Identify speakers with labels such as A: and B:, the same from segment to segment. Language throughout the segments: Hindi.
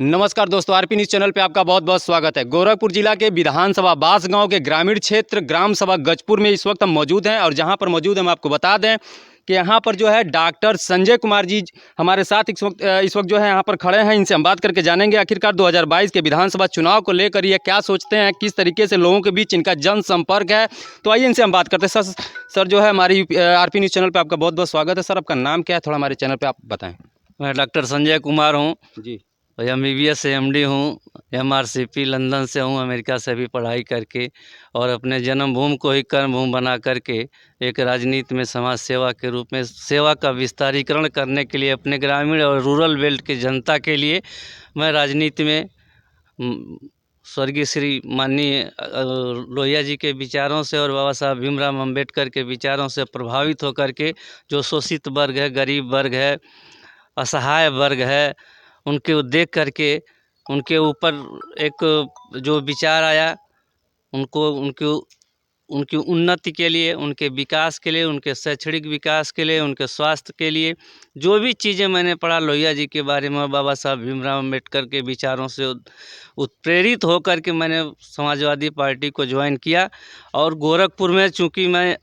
A: नमस्कार दोस्तों, आरपी न्यूज़ चैनल पे आपका बहुत बहुत स्वागत है। गोरखपुर जिला के विधानसभा बास गांव के ग्रामीण क्षेत्र ग्राम सभा गजपुर में इस वक्त हम मौजूद हैं और जहां पर मौजूद हम आपको बता दें कि यहां पर जो है डॉक्टर संजय कुमार जी हमारे साथ इस वक्त जो है यहां पर खड़े हैं। इनसे हम बात करके जानेंगे आखिरकार 2022 के विधानसभा चुनाव को लेकर ये क्या सोचते हैं, किस तरीके से लोगों के बीच इनका जनसंपर्क है। तो आइए इनसे हम बात करते हैं। सर जो है हमारी आरपी न्यूज़ चैनल पर आपका बहुत बहुत स्वागत है। सर आपका नाम क्या है, थोड़ा हमारे चैनल पर आप बताएँ।
B: मैं डॉक्टर संजय कुमार हूँ
A: जी
B: और MBBS से MD हूँ। MRCP लंदन से हूँ, अमेरिका से भी पढ़ाई करके, और अपने जन्मभूमि को ही कर्मभूमि बना करके एक राजनीति में समाज सेवा के रूप में सेवा का विस्तारीकरण करने के लिए अपने ग्रामीण और रूरल बेल्ट की जनता के लिए मैं राजनीति में स्वर्गीय श्री माननीय लोहिया जी के विचारों से और बाबा साहब भीमराव अम्बेडकर के विचारों से प्रभावित होकर के जो शोषित वर्ग है, गरीब वर्ग है, असहाय वर्ग है, उनके देख करके उनके ऊपर एक जो विचार आया, उनकी उन्नति के लिए, उनके विकास के लिए, उनके शैक्षणिक विकास के लिए, उनके स्वास्थ्य के लिए जो भी चीज़ें मैंने पढ़ा लोहिया जी के बारे में, बाबा साहब भीमराव अम्बेडकर के विचारों से उत्प्रेरित होकर के मैंने समाजवादी पार्टी को ज्वाइन किया। और गोरखपुर में चूँकि मैं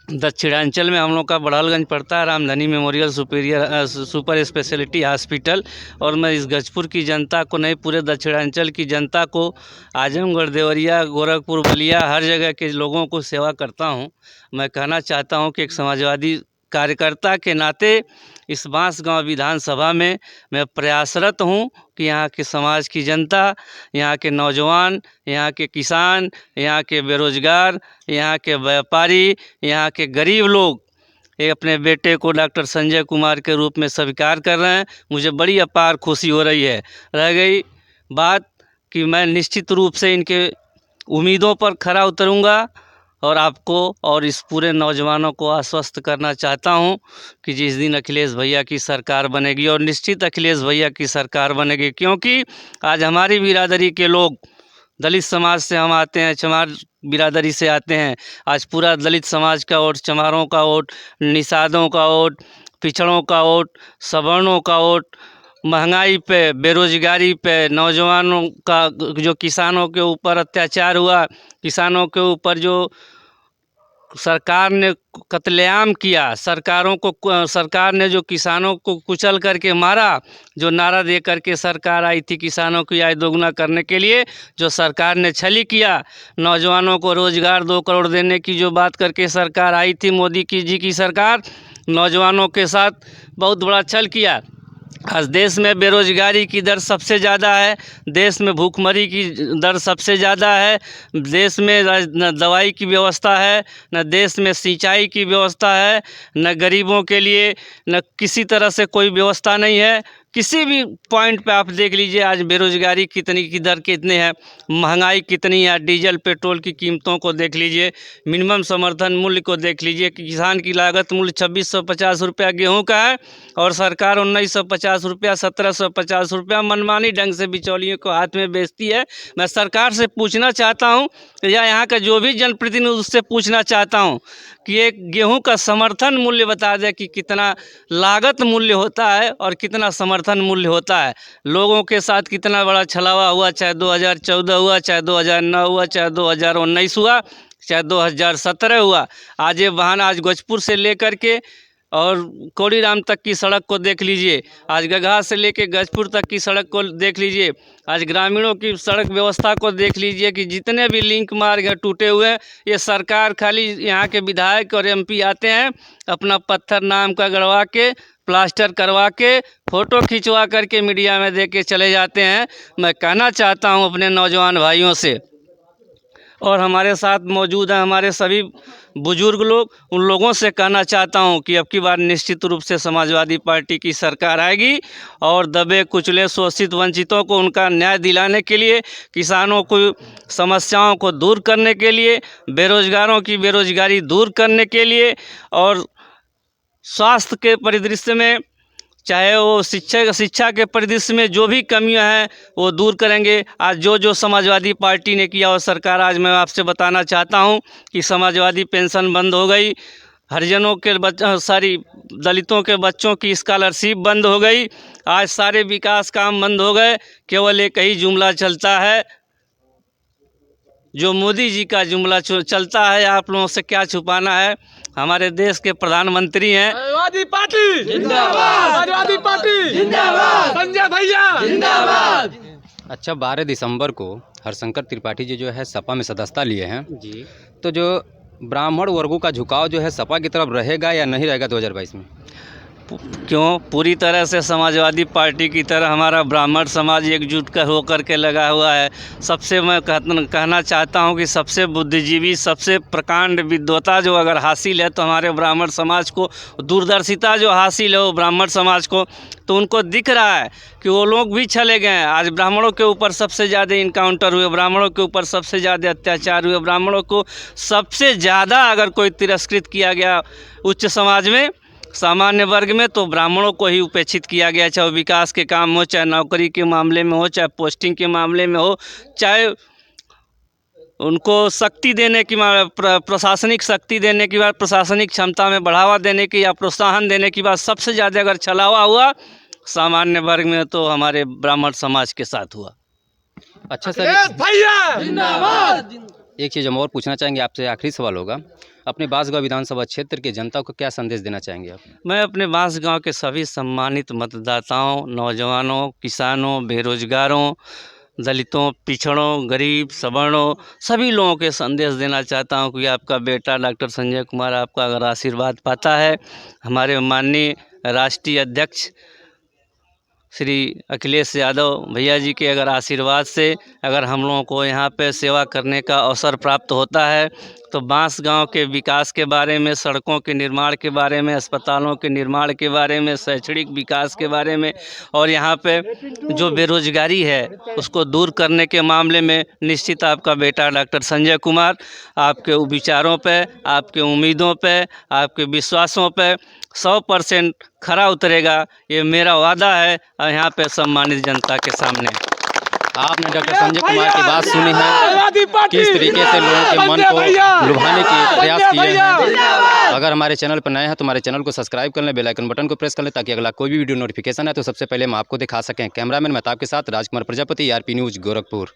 B: दक्षिणांचल में हम लोग का बड़हलगंज पड़ता है, Ramdhani memorial super speciality hospital, और मैं इस गजपुर की जनता को नहीं, पूरे दक्षिणांचल की जनता को, आजमगढ़, देवरिया, गोरखपुर, बलिया, हर जगह के लोगों को सेवा करता हूं। मैं कहना चाहता हूं कि एक समाजवादी कार्यकर्ता के नाते इस बांसगांव विधानसभा में मैं प्रयासरत हूं कि यहाँ के समाज की जनता, यहाँ के नौजवान, यहाँ के किसान, यहाँ के बेरोजगार, यहाँ के व्यापारी, यहाँ के गरीब लोग ये अपने बेटे को डॉक्टर संजय कुमार के रूप में स्वीकार कर रहे हैं। मुझे बड़ी अपार खुशी हो रही है। रह गई बात कि मैं निश्चित रूप से इनके उम्मीदों पर खरा उतरूँगा और आपको और इस पूरे नौजवानों को आश्वस्त करना चाहता हूं कि जिस दिन अखिलेश भैया की सरकार बनेगी, और निश्चित अखिलेश भैया की सरकार बनेगी, क्योंकि आज हमारी बिरादरी के लोग, दलित समाज से हम आते हैं, चमार बिरादरी से आते हैं, आज पूरा दलित समाज का वोट, चमारों का वोट, निषादों का वोट, पिछड़ों का वोट, सवर्णों का वोट, महंगाई पे, बेरोजगारी पे, नौजवानों का जो किसानों के ऊपर अत्याचार हुआ, किसानों के ऊपर जो सरकार ने कत्लेआम किया, सरकार ने जो किसानों को कुचल करके मारा, जो नारा दे करके सरकार आई थी किसानों की आय दोगुना करने के लिए, जो सरकार ने छली किया, नौजवानों को रोजगार 2 करोड़ देने की जो बात करके सरकार आई थी, मोदी जी की सरकार, नौजवानों के साथ बहुत बड़ा छल किया। आज देश में बेरोजगारी की दर सबसे ज़्यादा है, देश में भूखमरी की दर सबसे ज़्यादा है, देश में न दवाई की व्यवस्था है, न देश में सिंचाई की व्यवस्था है, न गरीबों के लिए न किसी तरह से कोई व्यवस्था नहीं है। किसी भी पॉइंट पे आप देख लीजिए, आज बेरोजगारी कितनी की दर कितने है, महंगाई कितनी है, डीजल पेट्रोल की कीमतों को देख लीजिए, मिनिमम समर्थन मूल्य को देख लीजिए कि किसान की लागत मूल्य 2650 रुपया गेहूँ का है और सरकार 1950 रुपया, 1750 रुपया मनमानी ढंग से बिचौलियों को हाथ में बेचती है। मैं सरकार से पूछना चाहता हूँ या यहाँ का जो भी जनप्रतिनिधि, उससे पूछना चाहता हूँ कि एक गेहूं का समर्थन मूल्य बता दे कि कितना लागत मूल्य होता है और कितना समर्थन मूल्य होता है। लोगों के साथ कितना बड़ा छलावा हुआ, चाहे 2014 हुआ, चाहे 2009 हुआ, चाहे 2019 हुआ, चाहे 2017 हुआ। आज ये बहाना, आज गजपुर से लेकर के और कोड़ीराम तक की सड़क को देख लीजिए, आज गगहा से लेके गजपुर तक की सड़क को देख लीजिए, आज ग्रामीणों की सड़क व्यवस्था को देख लीजिए कि जितने भी लिंक मार्ग हैं टूटे हुए हैं, ये सरकार, खाली यहाँ के विधायक और MP आते हैं, अपना पत्थर नाम का गड़वा के, प्लास्टर करवा के, फ़ोटो खिंचवा करके मीडिया में दे के चले जाते हैं। मैं कहना चाहता हूँ अपने नौजवान भाइयों से, और हमारे साथ मौजूद हैं हमारे सभी बुजुर्ग लोग, उन लोगों से कहना चाहता हूं कि अब की बार निश्चित रूप से समाजवादी पार्टी की सरकार आएगी और दबे कुचले शोषित वंचितों को उनका न्याय दिलाने के लिए, किसानों को समस्याओं को दूर करने के लिए, बेरोजगारों की बेरोजगारी दूर करने के लिए, और स्वास्थ्य के परिदृश्य में चाहे वो शिक्षा के परिदृश्य में जो भी कमियां हैं वो दूर करेंगे। आज जो समाजवादी पार्टी ने किया वो सरकार, आज मैं आपसे बताना चाहता हूं कि समाजवादी पेंशन बंद हो गई, हरिजनों के सारी दलितों के बच्चों की स्कॉलरशिप बंद हो गई, आज सारे विकास काम बंद हो गए। केवल एक ही जुमला चलता है, जो मोदी जी का जुमला चलता है। आप लोगों से क्या छुपाना है, हमारे देश के प्रधानमंत्री हैं।
C: समाजवादी पार्टी जिंदाबाद, समाजवादी पार्टी जिंदाबाद, संजय भैया जिंदाबाद।
A: अच्छा, 12 दिसंबर को हरशंकर त्रिपाठी जी जो है सपा में सदस्यता लिए हैं
B: जी,
A: तो जो ब्राह्मण वर्गों का झुकाव जो है सपा की तरफ रहेगा या नहीं रहेगा 2022 में?
B: क्यों, पूरी तरह से समाजवादी पार्टी की तरह हमारा ब्राह्मण समाज एकजुट होकर के लगा हुआ है। सबसे मैं कहना चाहता हूं कि सबसे बुद्धिजीवी, सबसे प्रकांड विद्वता जो अगर हासिल है तो हमारे ब्राह्मण समाज को, दूरदर्शिता जो हासिल है वो ब्राह्मण समाज को, तो उनको दिख रहा है कि वो लोग भी चले गए हैं। आज ब्राह्मणों के ऊपर सबसे ज़्यादा इनकाउंटर हुए, ब्राह्मणों के ऊपर सबसे ज़्यादा अत्याचार हुए, ब्राह्मणों को सबसे ज़्यादा अगर कोई तिरस्कृत किया गया उच्च समाज में, सामान्य वर्ग में, तो ब्राह्मणों को ही उपेक्षित किया गया। चाहे विकास के काम हो, चाहे नौकरी के मामले में हो, चाहे पोस्टिंग के मामले में हो, चाहे उनको शक्ति देने की, प्रशासनिक शक्ति देने की बात, प्रशासनिक क्षमता में बढ़ावा देने की या प्रोत्साहन देने की बात, सबसे ज़्यादा अगर छलावा हुआ सामान्य वर्ग में तो हमारे ब्राह्मण समाज के साथ हुआ।
A: अच्छा सर,
C: भैया जिंदाबाद।
A: एक चीज़ हम और पूछना चाहेंगे आपसे, आखिरी सवाल होगा, अपने बांसगांव विधानसभा क्षेत्र के जनता को क्या संदेश देना चाहेंगे आप?
B: मैं अपने बांसगांव के सभी सम्मानित मतदाताओं, नौजवानों, किसानों, बेरोजगारों, दलितों, पिछड़ों, गरीब, सवर्णों, सभी लोगों के संदेश देना चाहता हूं कि आपका बेटा डॉक्टर संजय कुमार आपका अगर आशीर्वाद पाता है, हमारे माननीय राष्ट्रीय अध्यक्ष श्री अखिलेश यादव भैया जी के अगर आशीर्वाद से अगर हम लोगों को यहाँ पे सेवा करने का अवसर प्राप्त होता है तो बांसगांव के विकास के बारे में, सड़कों के निर्माण के बारे में, अस्पतालों के निर्माण के बारे में, शैक्षणिक विकास के बारे में और यहाँ पे जो बेरोजगारी है उसको दूर करने के मामले में निश्चित आपका बेटा डॉक्टर संजय कुमार आपके विचारों पे, आपके उम्मीदों पे, आपके विश्वासों पे 100% खरा उतरेगा, ये मेरा वादा है और यहाँ पे सम्मानित जनता के सामने।
A: आपने डॉक्टर संजय कुमार की बात सुनी है, किस तरीके से लोगों के मन को लुभाने के प्रयास किए हैं। अगर हमारे चैनल पर नए हैं तो हमारे चैनल को सब्सक्राइब कर लें, बेल आइकन बटन को प्रेस कर लें ताकि अगला कोई भी वीडियो नोटिफिकेशन है तो सबसे पहले हम आपको दिखा सकें। कैमरामैन मेहताब के साथ राजकुमार प्रजापति, आरपी न्यूज़ गोरखपुर।